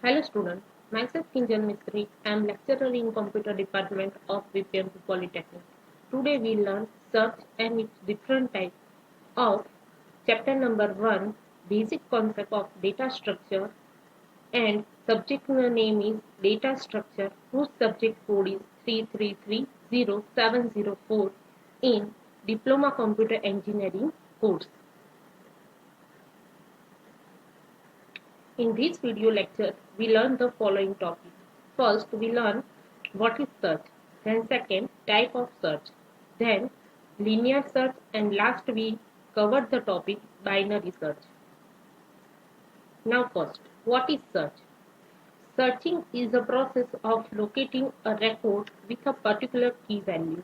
Hello student, myself Kinjal Mistry. I am lecturer in computer department of VPMP Polytechnic. Today we learn search and its different types of chapter number 1, basic concept of data structure, and subject name is data structure whose subject code is 3330704 in Diploma Computer Engineering course. In this video lecture, we learn the following topics. First, we learn what is search. Then second, type of search. Then linear search, and last we covered the topic binary search. Now first, what is search? Searching is the process of locating a record with a particular key value.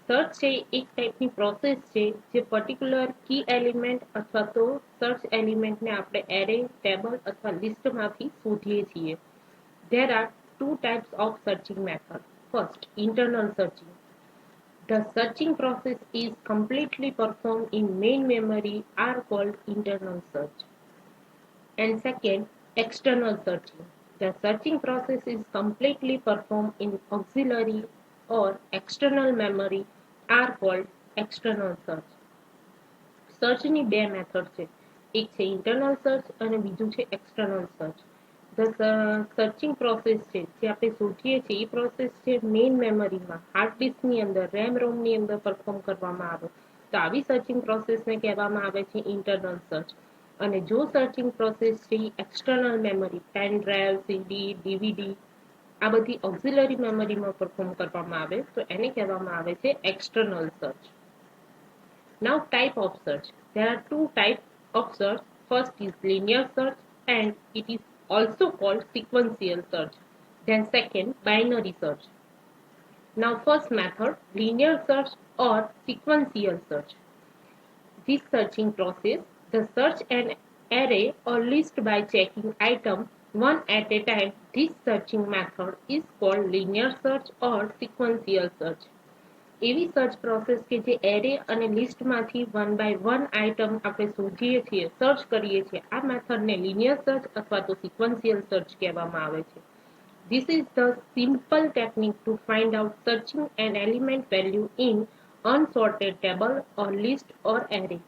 Search છે એક ટાઈપની process છે જે particular કી element અથવા તો search એલિમેન્ટને આપણે array table અથવા લિસ્ટમાંથી શોધીએ છીએ. There are two types of searching method. First, internal searching. The searching process is completely performed in main memory are called internal search. And second, external searching. The searching process is completely performed in auxiliary or external memory are called external search. સર્ચની બે method છે, એક છે internal search અને બીજું છે external search. Searching process છે જે આપણે શોધીએ છીએ એ પ્રોસેસ છે મેઇન મેમરીમાં હાર્ડ ડિસ્કની અંદર રેમ રોમની અંદર પરફોર્મ કરવામાં આવે તો આવી સર્ચિંગ પ્રોસેસને કહેવામાં આવે છે ઇન્ટરનલ સર્ચ. અને જો સર્ચિંગ પ્રોસેસ છે એક્સટર્નલ મેમરી પેન ડ્રાઈવ સીડી ડીવીડી આ બધી ઓક્ઝિલરી મેમરીમાં પરફોર્મ કરવામાં આવે તો એને કહેવામાં આવે છે external search. Now type of search. There are two types of search. First is linear search and it is also called sequential search. Then second, binary search. Now first method, linear search or sequential search. This searching process, the search an array or list by checking item one at a time. This searching method is called linear search or sequential search. એવી search process કે જે array અને લિસ્ટમાંથી one by one item આપણે શોધીએ છીએ search કરીએ છીએ આ મેથડને લિનિયર સર્ચ અથવા તો સિક્વન્શિયલ સર્ચ કહેવામાં આવે છે. This is the simple technique to find out searching an element value in unsorted table or list or array.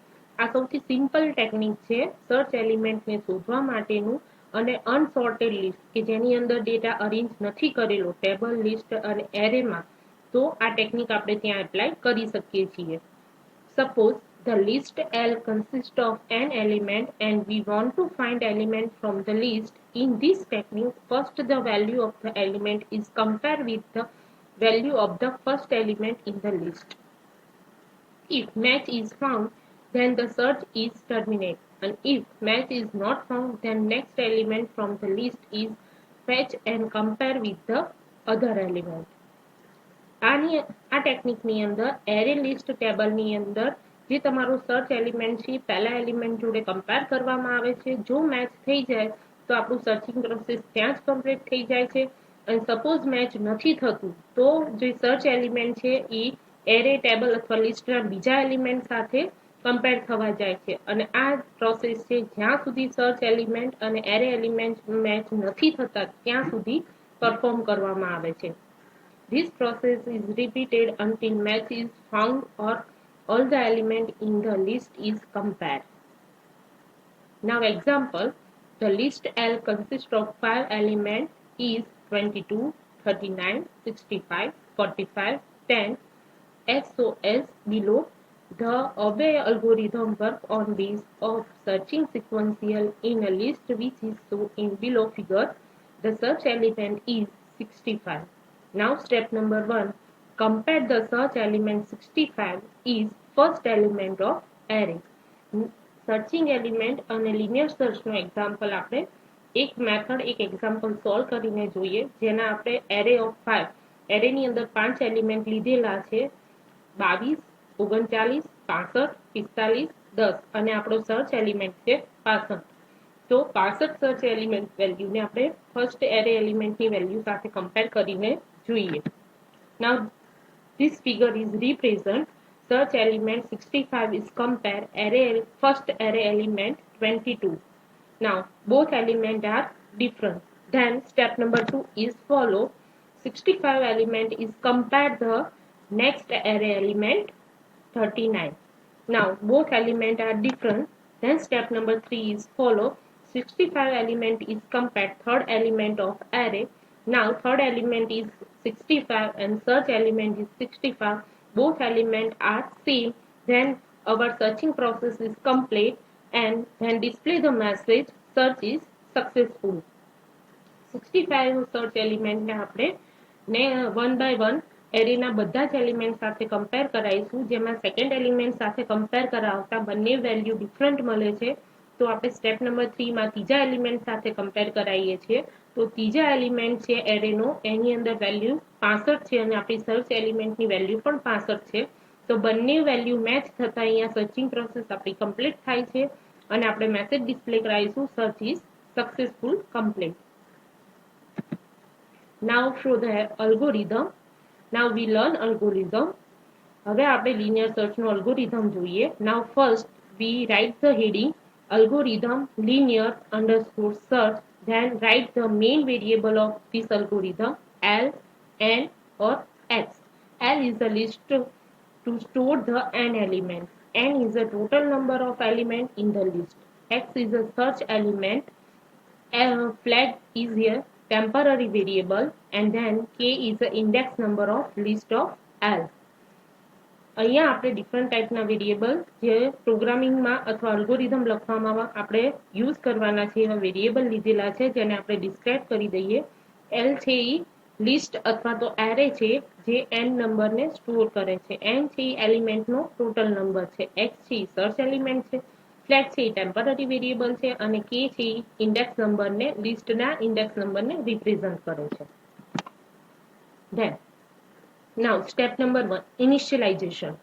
આ સૌથી સિમ્પલ ટેકનિક છે સર્ચ એલિમેન્ટને શોધવા માટેનું અને અનસોર્ટેડ લિસ્ટ કે જેની અંદર ડેટા અરેન્જ નથી કરેલો ટેબલ લિસ્ટ અને એરેમાં તો આ ટેકનિક આપણે ત્યાં એપ્લાય કરી શકીએ છીએ. Suppose the list L consists of n element and we want to find element from the list. In this technique, first the value of the element is compared with the value of the first element in the list. If match is found, then the search is terminated, and if match is not found, then next element from the list is fetched and compared with the other element. આ ટેકનિકની અંદર array list ટેબલની અંદર જે તમારો search element છે પહેલા element જોડે compare કરવામાં આવે છે. જો મેચ થઈ જાય તો આપણું સર્ચિંગ પ્રોસેસ ત્યાં જ કમ્પ્લીટ થઈ જાય છે. અને સપોઝ મેચ નથી થતું તો જે સર્ચ એલિમેન્ટ છે એ એરે ટેબલ અથવા લિસ્ટના બીજા એલિમેન્ટ સાથે કમ્પેર થવા જાય છે. અને આ પ્રોસેસ છે જ્યાં સુધી સર્ચ એલિમેન્ટ અને એરે એલિમેન્ટ મેચ નથી થતા ત્યાં સુધી પરફોર્મ કરવામાં આવે છે. This process is repeated until match is found or all the element in the list is compared. Now example, the list L consists of 5 elements is 22, 39, 65, 45, 10. As so as below, the above algorithm work on base of searching sequential in a list which is shown in below figure. The search element is 65. Now step number 1, compare the search element 65 is first element of array. Searching element અને linear search નો example આપણે એક method એક example solve કરીને જોઈએ જેના આપણે array of 5 array ની અંદર 5 એલિમેન્ટ લીધેલા છે 22 39 65 45 10 અને આપણો search element છે 65. તો 65 search element value ને આપણે first array element ની value સાથે compare કરીને જોઈએ. Now this figure is represent search element 65 is compare array first array element 22. Now both elements are difference. Then step number 2 is follow. 65 element is compare the next array element 39. Now both elements are different. Then step number 3 is follow. 65 element is compared third element of array. Now third element is 65 and search element is 65. Both elements are same. Then our searching process is complete and then display the message search is successful. 65 search એલિમેન્ટને આપણે one by one એરેના બધા જ element સાથે compare કરાવીશું જેમાં second element સાથે compare કરાવતા બંને value different મળે છે તો આપણે સ્ટેપ નંબર 3 માં ત્રીજા એલિમેન્ટ સાથે કમ્પેર કરાવીએ છીએ તો ત્રીજા એલિમેન્ટ છે એરેનો એની અંદર વેલ્યુ 65 છે અને આપણી સર્ચ એલિમેન્ટની વેલ્યુ પણ 65 છે તો બંને વેલ્યુ મેચ થતા અહીંયા સર્ચિંગ પ્રોસેસ આપણી કમ્પ્લીટ થાય છે અને આપણે મેસેજ ડિસ્પ્લે કરાવીશું search is successful complete. Now show the algorithm. Now we learn algorithm. હવે આપણે linear search નો algorithm જોઈએ. Now first we write the heading algorithm linear underscore search. Then write the main variable of this algorithm L, N or X. L is the list to store the n element. N is the total number of element in the list. X is a search element. Flag is here temporary variable and then k is the index number of list of L. અહીંયા આપણે different ટાઈપના variable જે પ્રોગ્રામિંગમાં અથવા algorithm લખવામાં આપણે use કરવાના છે એવા વેરિયેબલ લીધેલા છે જેને આપણે ડિસ્ક્રાઇબ કરી દઈએ. L છે એ લિસ્ટ અથવા તો એરે છે જે n નંબરને સ્ટોર કરે છે. n છે એ એલિમેન્ટનો ટોટલ નંબર છે. x છે એ સર્ચ એલિમેન્ટ છે. ફ્લેગ છે એ ટેમ્પરરી વેરિયેબલ છે અને k છે એ ઇન્ડેક્સ નંબરને લિસ્ટના ઇન્ડેક્સ નંબરને રિપ્રેઝન્ટ કરે છે. Then now step number 1 initialization.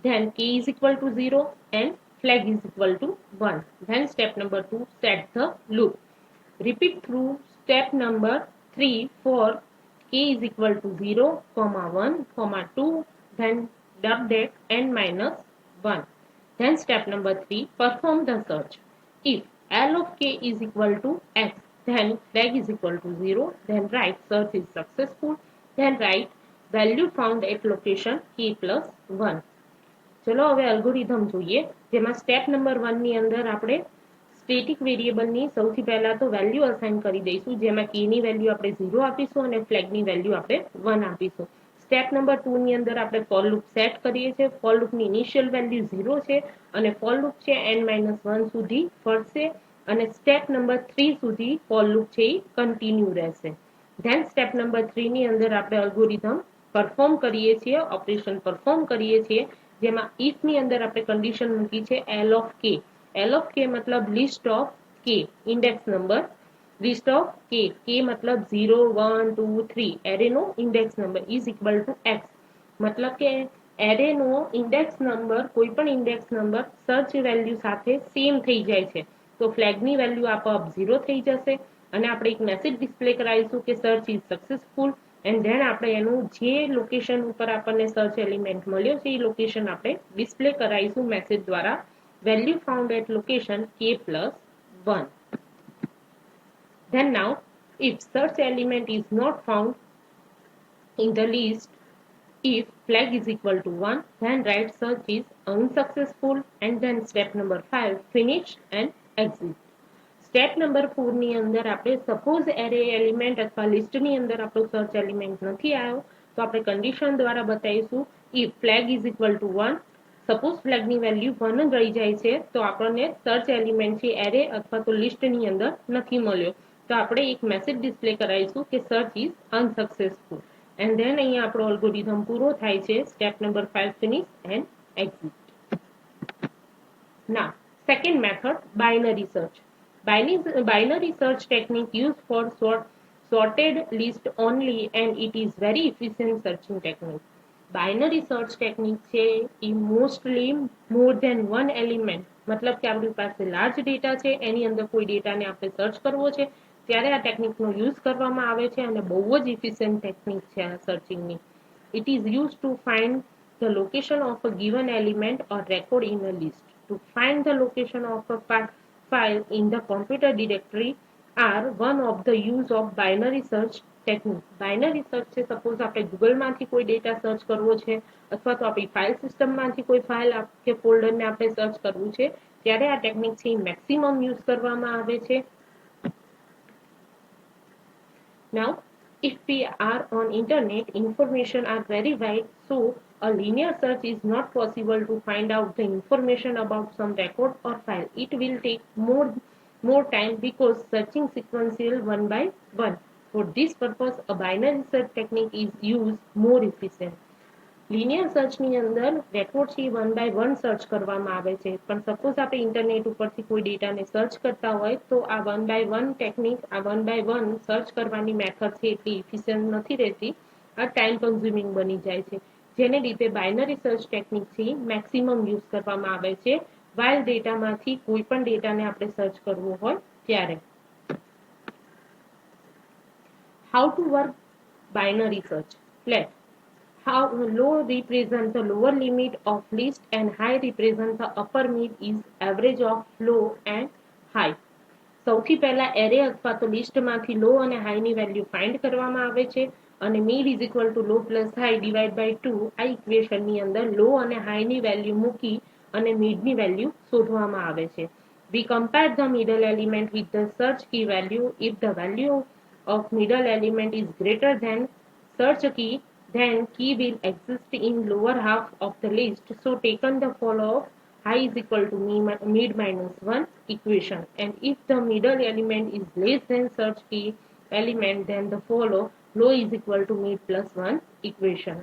Then k is equal to 0 and flag is equal to 1. Then step number 2 set the loop. Repeat through step number 3 for k is equal to 0, 1, 2, then update n minus 1. Then step number 3 perform the search. If L of k is equal to x, then flag is equal to 0, then write search is successful, then write value found at location k plus 1. ચલો હવે algorithm જોઈએ જેમાં step number 1 ની અંદર આપણે static વેરિયેબલની સૌથી પહેલા તો વેલ્યુ અસાઇન કરી દઈશું જેમાં k ની વેલ્યુ આપણે 0 આપીશું અને ફ્લેગ ની વેલ્યુ આપણે 1 આપીશું. સ્ટેપ નંબર 2 ની અંદર આપણે ફોર લૂપ સેટ કરીએ છીએ. ફોર લૂપની ઇનિશિયલ વેલ્યુ 0 છે અને ફોર લૂપ છે n-1 સુધી ફરશે અને સ્ટેપ નંબર 3 સુધી ફોર લૂપ છે એ કન્ટિન્યુ રહેશે. ધેન સ્ટેપ નંબર 3 ની અંદર આપણે અલ્ગોરિધમ પરફોર્મ કરીએ છીએ, ઓપરેશન પરફોર્મ કરીએ છીએ જેમાં if ની અંદર આપણે કન્ડિશન મૂકી છે L of k. L of k મતલબ list of k index number list of k. k મતલબ 0, 1, 2, 3 એરેનો index number is equal to x. મતલબ કે એરેનો ઇન્ડેક્સ નંબર કોઈ પણ ઇન્ડેક્સ નંબર સર્ચ વેલ્યુ સાથે સેમ થઈ જાય છે તો ફ્લેગની વેલ્યુ આપોઆપ 0 થઈ જશે અને આપણે એક મેસેજ ડિસ્પ્લે કરાવીશું કે search is successful and then આપણે એનું જે લોકેશન ઉપર આપણને સર્ચ એલિમેન્ટ મળ્યો છે એ લોકેશન આપણે ડિસ્પ્લે કરાવીશું મેસેજ દ્વારા value found at location k plus 1. Then now if search element is not found in the list, if flag is equal to 1, then write search is unsuccessful and then step number 5 finish and exit. Step number 4 ની અંદર આપણે suppose array element અથવા લિસ્ટની અંદર આપણો search element નથી આવ્યો તો આપણે કન્ડિશન દ્વારા બતાવીશું if flag is equal to 1, suppose ફ્લેગની વેલ્યુ 1 જ રહી જાય છે તો આપણને સર્ચ એલિમેન્ટ છે એરે અથવા તો લિસ્ટની અંદર નથી મળ્યો તો આપણે એક મેસેજ ડિસ્પ્લે કરાવીશું કે search is unsuccessful and then અહીંયા આપણો અલ્ગોરિધમ પૂરો થાય છે. Step number 5 finish and exit. Now second method binary search. Binary search technique used for sorted list only and it is very efficient searching technique. Binary search technique છે એ mostly more than one element મતલબ કે આપણી પાસે large data છે એની અંદર કોઈ ડેટાને આપણે સર્ચ કરવો છે ત્યારે આ ટેકનિકનો યુઝ કરવામાં આવે છે અને બહુ જ ઇફિશિયન્ટ ટેકનિક છે આ સર્ચિંગની. It is use to find the location of a given element or record in a list. To find the location of a file in the computer directory are one of the use of binary search technique. Binary search છે, suppose આપણે ગૂગલમાંથી કોઈ data search કરવો છે અથવા તો આપણી file સિસ્ટમમાંથી કોઈ ફાઇલ કે ફોલ્ડરને આપણે સર્ચ કરવું છે ત્યારે આ ટેકનિક છે મેક્સિમમ યુઝ કરવામાં આવે છે. Now, if we are on internet, information are very wide, so a linear search is not possible to find out the information about some record or file. It will take more time because searching sequential one by one. For this purpose, a binary search technique is used more efficient. Linear સર્ચની અંદર record છે one by one search કરવામાં આવે છે, પણ suppose આપણે internet ઉપરથી કોઈ ડેટાને સર્ચ કરતા હોય તો આ વન બાય વન ટેકનિક, આ વન બાય વન સર્ચ કરવાની મેથડ છે એટલી ઇફિશિયન્ટ નથી રહેતી, આ ટાઈમ કન્ઝ્યુમિંગ બની જાય છે, જેને લીધે બાઇનરી સર્ચ ટેકનિકથી મેક્સિમમ યુઝ કરવામાં આવે છે વાઇલ ડેટામાંથી કોઈ પણ ડેટાને આપણે સર્ચ કરવો હોય ત્યારે. How to work binary search? Let how low represent the lower limit of list and high represent the upper mid is average of low and high. સૌથી પહેલા એરે અથવા તો લિસ્ટમાંથી લો અને હાઈની વેલ્યુ ફાઇન્ડ કરવામાં આવે છે અને mid is equal to low plus high divide by 2 આ ઇક્વેશનની અંદર લો અને હાઈની વેલ્યુ મૂકી અને મિડની વેલ્યુ શોધવામાં આવે છે. We compare the middle element with the search key value. If the value of middle element is greater than search key, then key will exist in lower half of the list. So taken the follow of high is equal to mid minus 1 equation. And if the middle element is less than search key element, then the follow low is equal to mid plus 1 equation.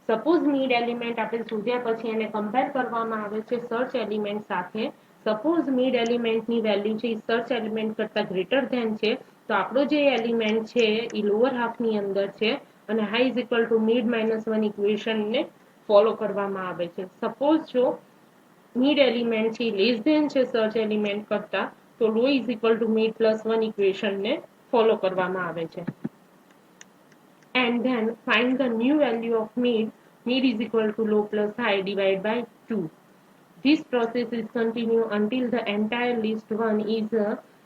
Suppose mid element આપણે શોધ્યા પછી એને compare કરવામાં આવે છે search element સાથે. Suppose mid એલિમેન્ટની value છે એ સર્ચ એલિમેન્ટ કરતા ગ્રેટર ધેન છે, તો આપણો જે એલિમેન્ટ છે એ લોઅર હાફની અંદર છે અને high is equal to mid minus 1 ઇક્વેશનને ફોલો કરવામાં આવે છે. સપોઝ જો મિડ એલિમેન્ટ છે લેસ ધેન છે સર્ચ એલિમેન્ટ કરતા, તો low is equal to mid plus 1 ઇક્વેશનને ફોલો કરવામાં આવે છે. And then find the new value of mid. Mid is equal to low plus high divided by 2. This process is continue until the entire list 1 is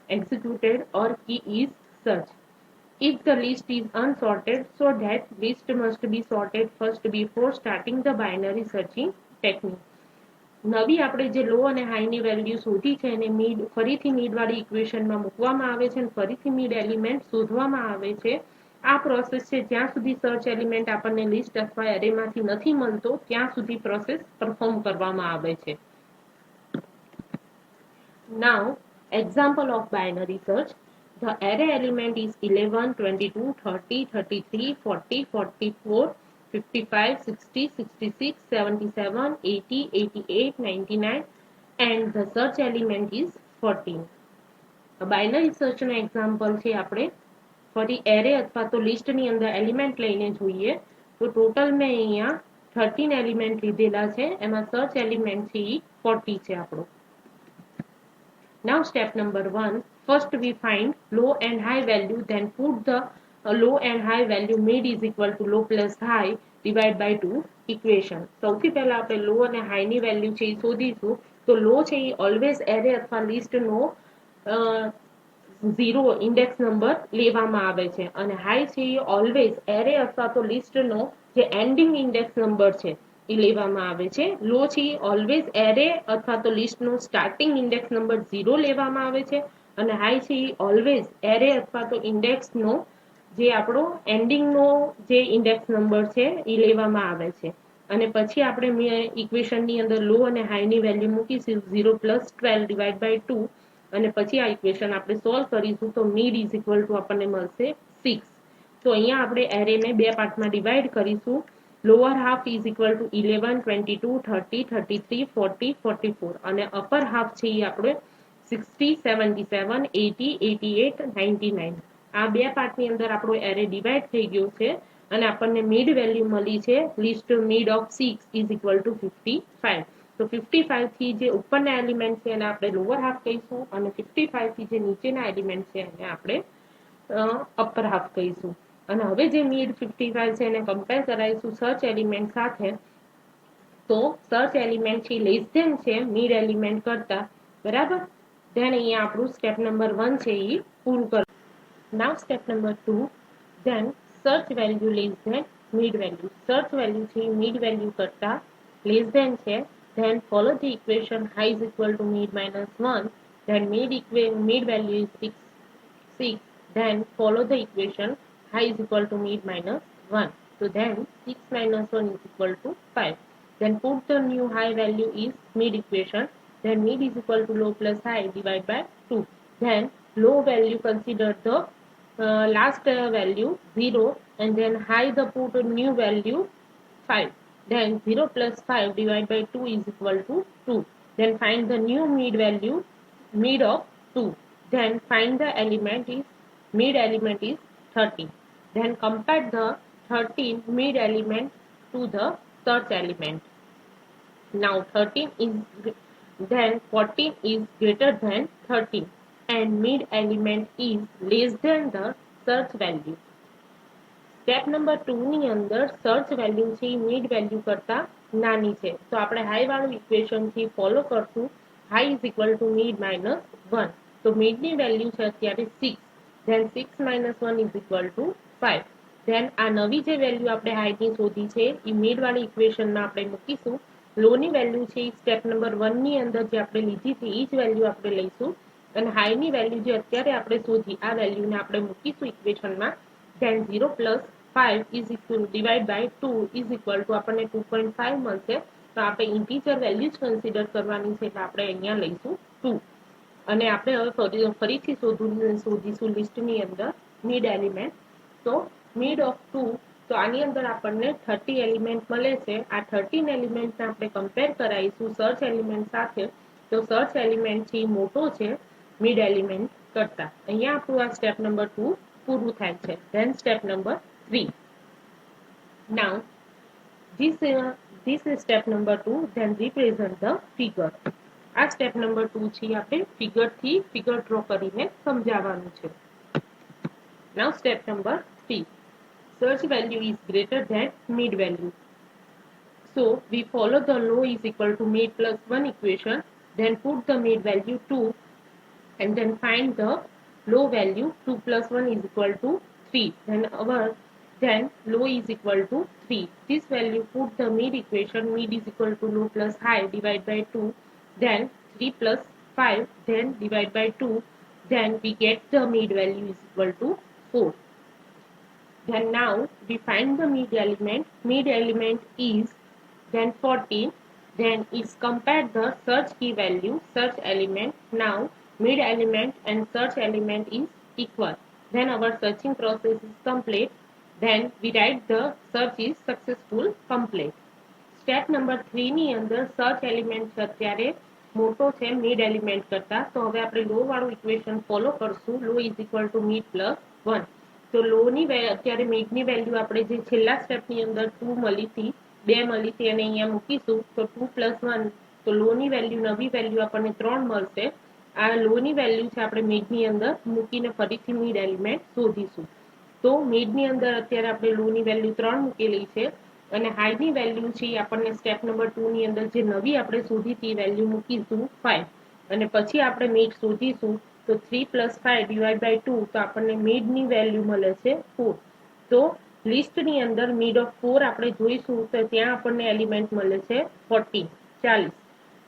executed or key is searched. If the list is unsorted, so that list must be sorted first before starting the binary searching technique. નવી આપણે જે લો અને હાઈની value શોધી છે એને mid ફરીથી મિડવાળી ઇક્વેશનમાં મૂકવામાં આવે છે અને ફરીથી મિડ એલિમેન્ટ શોધવામાં આવે છે. આ પ્રોસેસ છે જ્યાં સુધી સર્ચ એલિમેન્ટ આપણને લિસ્ટ અથવા એરેમાંથી નથી મળતો ત્યાં સુધી પ્રોસેસ પરફોર્મ કરવામાં આવે છે. Now, example of binary search. The array element is 11, 22, 30, 33, 40, 44, 55, 60, 66, 77, 80, 88, 99 and the search element is 14. Binary સર્ચનો એક્ઝામ્પલ છે આપણે ફરી એરે અથવા તો લિસ્ટની અંદર એલિમેન્ટ લઈને જોઈએ તો ટોટલ મેં અહીંયા 13 એલિમેન્ટ લીધેલા છે, એમાં સર્ચ એલિમેન્ટ છે એ 40 છે આપણો. Now step number 1, first we find low and high value, then put the low and high value mid is equal to low plus high divide by 2 equation. સૌથી પહેલા આપણે લો અને હાઈની વેલ્યુ છે એ શોધીશું. તો લો છે એ ઓલવેઝ એરે અથવા લિસ્ટનો 0 ઇન્ડેક્સ નંબર લેવામાં આવે છે અને હાઈ છે એ ઓલવેઝ એરે અથવા તો લિસ્ટનો જે એન્ડિંગ ઇન્ડેક્સ નંબર છે એ લેવામાં આવે છે. લો છે એ ઓલવેઝ એરે અથવા તો લિસ્ટનો સ્ટાર્ટિંગ ઇન્ડેક્સ નંબર 0 લેવામાં આવે છે અને હાઈ છે એ ઓલવેઝ એરે અથવા તો ઇન્ડેક્સનો જે આપણો એન્ડિંગનો જે ઇન્ડેક્સ નંબર છે એ લેવામાં આવે છે. અને પછી આપણે ઇક્વેશનની અંદર લો અને હાઈની વેલ્યુ મૂકીશું 0 પ્લસ 12 ડિવાઇડ બાય 2 અને પછી આ ઇક્વેશન આપણે સોલ્વ કરીશું તો મિડ ઇઝ ઇક્વલ ટુ આપણને મળશે 6. તો અહીંયા આપણે એરેને બે પાર્ટમાં ડિવાઈડ કરીશું. Lower half is equal two 11, 22, 30, 33, 40, 44 અને અપર હાફ છે એ આપણે 60, 77, 80, 88, 99 આ બે પાર્ટની અંદર આપણો એરે ડિવાઈડ થઈ ગયો છે અને આપણને મિડ વેલ્યુ મળી છે list mid of 6 is equal two 55. તો 55 થી જે ઉપરના એલિમેન્ટ છે એને આપણે લોઅર હાફ કહીશું અને 55 થી જે નીચેના એલિમેન્ટ છે એને આપણે અપર હાફ કહીશું. અને હવે જે મિડ 55 છે એને કમ્પેર કરાવીશું સર્ચ એલિમેન્ટ સાથે. તો સર્ચ એલિમેન્ટ છે લેસ ધેન છે મિડ એલિમેન્ટ કરતા, બરાબર. then અહીંયા આપણું step number 1 છે એ પૂરું કર. Now step number 2, then search value less than mid value. Search value છે mid value કરતા less than છે, then follow the equation high is equal to mid minus 1, then mid value is 6, then follow the equation high is equal to mid minus 1. So then 6 minus 1 is equal to 5. Then put the new high value is mid equation, then mid is equal to low plus high divided by 2. Then low value consider the last value 0, and then high the put new value 5. Then 0 plus 5 divided by 2 is equal to 2. Then find the new mid value, mid of 2. Then find the mid element is 13. Then compare the 13 mid element to the search element. Now 14 is greater than 13 and mid element is less than the search value. Step number 2 ની અંદર search value છે mid value કરતા નાની છે, તો આપણે high વાળું equation થી follow કરશું. High is equal to mid minus 1. તો mid ની value છે અત્યારે 6, then 6 minus 1 is equal to 5. then આ નવી જે value આપણે high ની શોધી છે એ mid વાળી equation માં આપણે મૂકીશું. low ની value છે step number 1 ની અંદર જે આપણે લીધી હતી એ જ value આપણે લઈશું, અને high ની value જે અત્યારે આપણે શોધી આ value ને આપણે મૂકીશું equation માં. then 0 plus 5 is equal divide by 2 is equal to આપણને 2.5 મળશે. તો આપણે integer value જ consider કરવાની છે, એટલે આપણે અહીંયા લઈશું 2. અને આપણે હવે ફરીથી શોધીશું લિસ્ટ ની અંદર mid element. તો mid of 2, તો આની અંદર આપણને 30 એલિમેન્ટ મળે છે. આ 13 એલિમેન્ટ ને આપણે કમ્પેર કરાવીશું સર્ચ એલિમેન્ટ સાથે. તો સર્ચ એલિમેન્ટ થી મોટો છે મિડ એલિમેન્ટ કરતા. અહીંયા આપણું આ સ્ટેપ નંબર 2 પૂરું થાય છે. then step number 3. now this is step number 2, then represent the figure. આ step number 2 છે આપણે ફિગર ડ્રો કરીને સમજાવવાનું છે. now step number 3, search value is greater than mid value. So we follow the low is equal to mid plus 1 equation, then put the mid value 2, and then find the low value 2 plus 1 is equal to 3. Then low is equal to 3. This value put the mid equation, mid is equal to low plus high divided by 2. Then 3 plus 5, then divide by 2. Then we get the mid value is equal to 4. Then now we find the mid element. Mid element is then 14. Then is compare the search key value, search element. Now mid element and search element is equal. Then our searching process is complete. Then we write the search is successful, complete. Step number 3 ની અંદર search element છે અત્યારે મોટો છે mid element કરતા. તો હવે આપણે લો વાળું ઇક્વેશન ફોલો કરશું. લો is equal to mid plus 1. તો લો ની અત્યારે મિડ ની વેલ્યુ આપણે જે છેલ્લા સ્ટેપ ની અંદર 2 મળી હતી અને અહીંયા મૂકીશું. તો 2 plus 1, તો લો ની વેલ્યુ નવી વેલ્યુ આપણને 3 મળશે. આ લો ની વેલ્યુ છે આપણે મિડ ની અંદર મૂકીને ફરીથી મિડ એલિમેન્ટ શોધીશું. તો મિડ ની અંદર અત્યારે આપણે લો ની વેલ્યુ 3 મૂકેલી છે, અને હાઈ ની વેલ્યુ છે આપણને સ્ટેપ નંબર 2 ની અંદર જે નવી આપણે શોધી હતી વેલ્યુ મૂકીશું 5, અને પછી આપણે મિડ શોધીશું. તો 3 plus 5 divided by 2, તો આપણને મિડ ની વેલ્યુ મળે છે 4. તો લિસ્ટ ની અંદર મિડ ઓફ 4 આપણે જોઈશું તો ત્યાં આપણને એલિમેન્ટ મળે છે 40.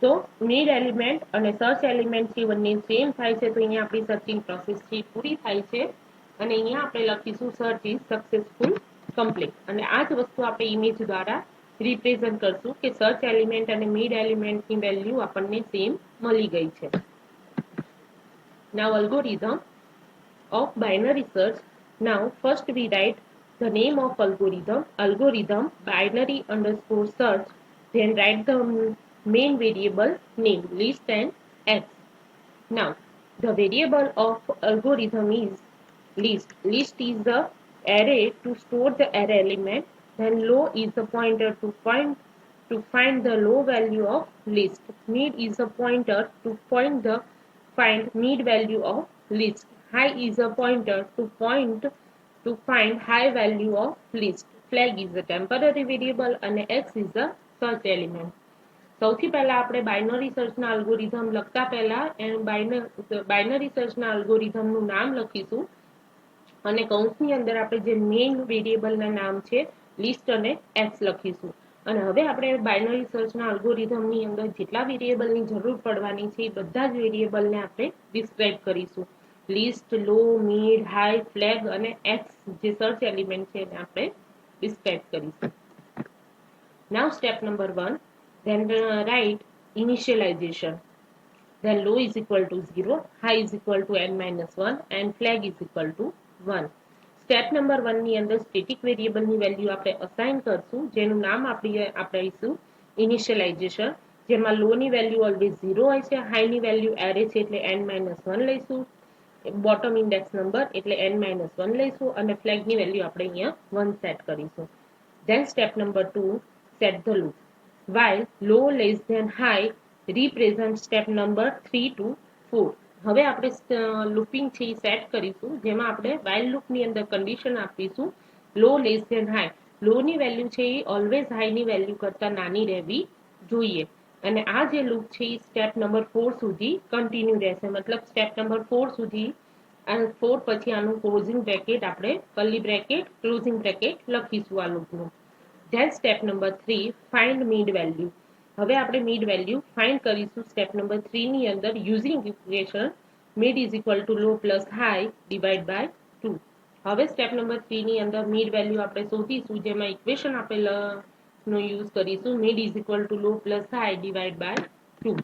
તો મિડ એલિમેન્ટ અને સર્ચ એલિમેન્ટ થી બંને સેમ થાય છે. તો અહીંયા આપણી સર્ચિંગ પ્રોસેસ છે પૂરી થાય છે, અને અહીંયા આપણે લખીશું સર્ચ ઇઝ સક્સેસફુલ, કમ્પ્લીટ. અને આ જ વસ્તુ આપણે ઇમેજ દ્વારા રિપ્રેઝન્ટ કરશું કે સર્ચ એલિમેન્ટ અને મિડ એલિમેન્ટ ની વેલ્યુ આપણને સેમ મળી ગઈ છે. Now algorithm of binary search. Now first we write the name of algorithm binary underscore search, then write the main variable name list and x. Now the variable of algorithm is list is the array to store the array element, then low is the pointer to find the low value of list, mid is a pointer to find mid value of list, high is a pointer to find high value of list, flag is a temporary variable, and x is the search element. સૌથી પહેલા આપણે binary સર્ચના algorithm લખતા પહેલા binary સર્ચના અલ્ગોરિધમનું નામ લખીશું અને કૌંસની અંદર આપણે જે મેઇન વેરિયેબલના નામ છે લિસ્ટ અને એક્સ લખીશું. અને હવે આપણે બાઇનરી સર્ચના અલ્ગોરિધમની અંદર જેટલા વેરિયેબલની જરૂર પડવાની છે એ બધા જ વેરિયેબલને આપણે ડિસ્ક્રાઇબ કરીશું. લિસ્ટ, લો, મિડ, હાઈ, ફ્લેગ અને એક્સ જે સર્ચ એલિમેન્ટ છે એને આપણે ડિસ્ક્રાઇબ કરીશું. Now step number 1, then write initialization. Then low is equal to 0, high is equal to n minus 1 and flag is equal to 1. Step number 1 ની અંદર static વેરિયેબલની value આપણે અસાઇન કરશું જેનું નામ આપીશું ઇનિશિયલાઇઝેશન, જેમાં લો ની વેલ્યુ ઓલવેઝ 0 હોય છે, હાઈ ની વેલ્યુ એરે છે એટલે n-1 લઈશું, બોટમ ઇન્ડેક્સ નંબર એટલે n-1 લઈશું અને ફ્લેગ ની વેલ્યુ આપણે અહીંયા 1 સેટ કરીશું. Then step number 2, set the loop. While low less than high represent step number 3 to 4. હવે આપણે લૂપિંગ છે એ સેટ કરીશું જેમાં આપણે while loop ની અંદર કન્ડિશન આપીશું લો લેસ ધેન હાઈ. લો ની વેલ્યુ છે એ ઓલવેઝ હાઈ ની વેલ્યુ કરતા નાની રહેવી જોઈએ અને આ જે લૂપ છે એ સ્ટેપ નંબર 4 સુધી કન્ટિન્યુ રહેશે. મતલબ સ્ટેપ નંબર 4 સુધી 4 પછી આનું ક્લોઝિંગ બ્રેકેટ આપણે કર્લી બ્રેકેટ ક્લોઝિંગ બ્રેકેટ લખીશું આ લૂપનું. Then step number 3, find mid value. હવે આપણે mid value find કરીશું સ્ટેપ નંબર 3 ની અંદર using equation mid is equal to low plus high divide by 2. હવે સ્ટેપ નંબર 3 ની અંદર mid value આપણે શોધીશું જેમાં ઇક્વેશન આપણે નો યુઝ કરીશું mid is equal to low plus high divide by 2.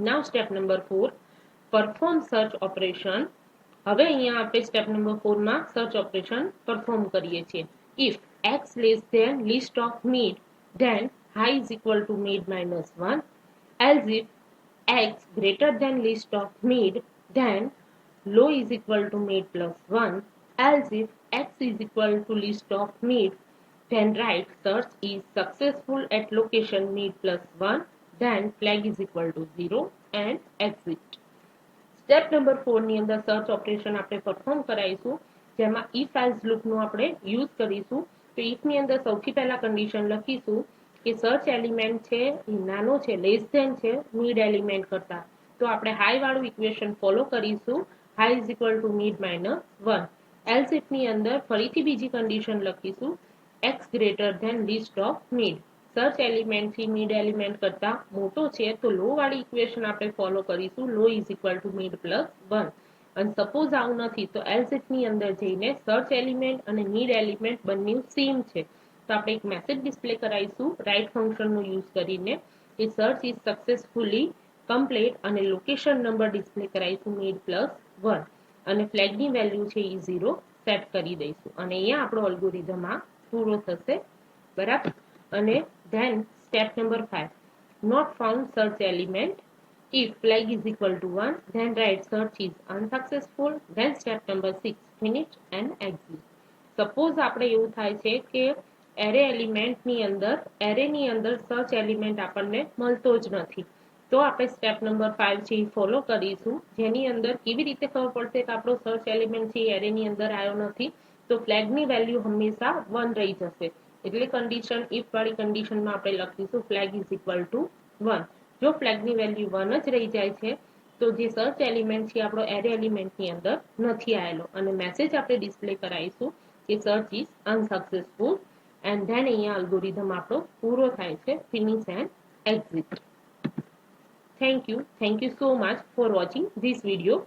Now step number 4, perform search operation. હવે અહીંયા આપણે સ્ટેપ નંબર 4 માં સર્ચ ઓપરેશન પરફોર્મ કરીએ છીએ. If x less than list of mid, then high is equal to mid minus 1. Else if x greater than list of mid, then low is equal to mid plus 1. Else if x is equal to list of mid, then write search is successful at location mid plus 1. Then flag is equal to 0 and exit. Step number 4 ની અંદર search operation આપણે perform કરાઈશું જેમાં if else લૂપનું આપણે use કરીશું. તો if ની અંદર સૌથી પહેલા કન્ડિશન લખીશું કે સર્ચ એલિમેન્ટ છે એ નાનો છે, લેસ ધેન છે મિડ એલિમેન્ટ કરતા. તો આપણે હાઈ વાળું ઇક્વેશન ફોલો કરીશું high is equal to mid minus 1. Else if ની અંદર ફરીથી બીજી કન્ડિશન લખીશું x greater than list of mid. Search element થી મિડ એલિમેન્ટ કરતા મોટો છે તો લો વાળી ઇક્વેશન આપણે ફોલો કરીશું low is equal to mid plus 1. અને સપોઝ આવું નથી તો એલ્સ ઇફ ની અંદર જઈને સર્ચ એલિમેન્ટ અને મિડ એલિમેન્ટ બંને સેમ છે તો આપણે એક મેસેજ ડિસ્પ્લે કરાઈશું રાઇટ ફંક્શનનો યુઝ કરીને એ સર્ચ ઇઝ સક્સેસફુલી કમ્પ્લીટ અને લોકેશન નંબર ડિસ્પ્લે કરાઈશું મિડ પ્લસ 1 અને ફ્લેગની વેલ્યુ છે એ 0 સેટ કરી દઈશું અને અહીંયા આપણો અલ્ગોરિધમ આ પૂરો થશે. બરાબર. અને then step number 5, not found search element. If flag is equal to 1, then write search is unsuccessful. Then step number 6, finish and exit. Suppose આપણે એવું થાય છે કે એરે એલિમેન્ટની અંદર સર્ચ એલિમેન્ટ આપણને મળતો જ નથી તો આપણે સ્ટેપ નંબર 5 છે એ ફોલો કરીશું જેની અંદર કેવી રીતે ખબર પડશે કે આપણો સર્ચ એલિમેન્ટ છે એરેની અંદર આવ્યો નથી તો ફ્લેગની વેલ્યુ હંમેશા 1 રહી જશે. એટલે કન્ડિશન ઇફ વાળી કન્ડિશનમાં આપણે લખીશું ફ્લેગ ઇઝ ઇક્વલ ટુ 1. જો ફ્લેગની વેલ્યુ 1 જ રહી જાય છે તો જે સર્ચ એલિમેન્ટ છે આપણો એરે એલિમેન્ટની અંદર નથી આવેલો અને મેસેજ આપણે ડિસ્પ્લે કરાવીશું કે search is unsuccessful and then અહીંયા અલ્ગોરિધમ આપણો પૂરો થાય છે finish and exit. Thank you so much for watching this video.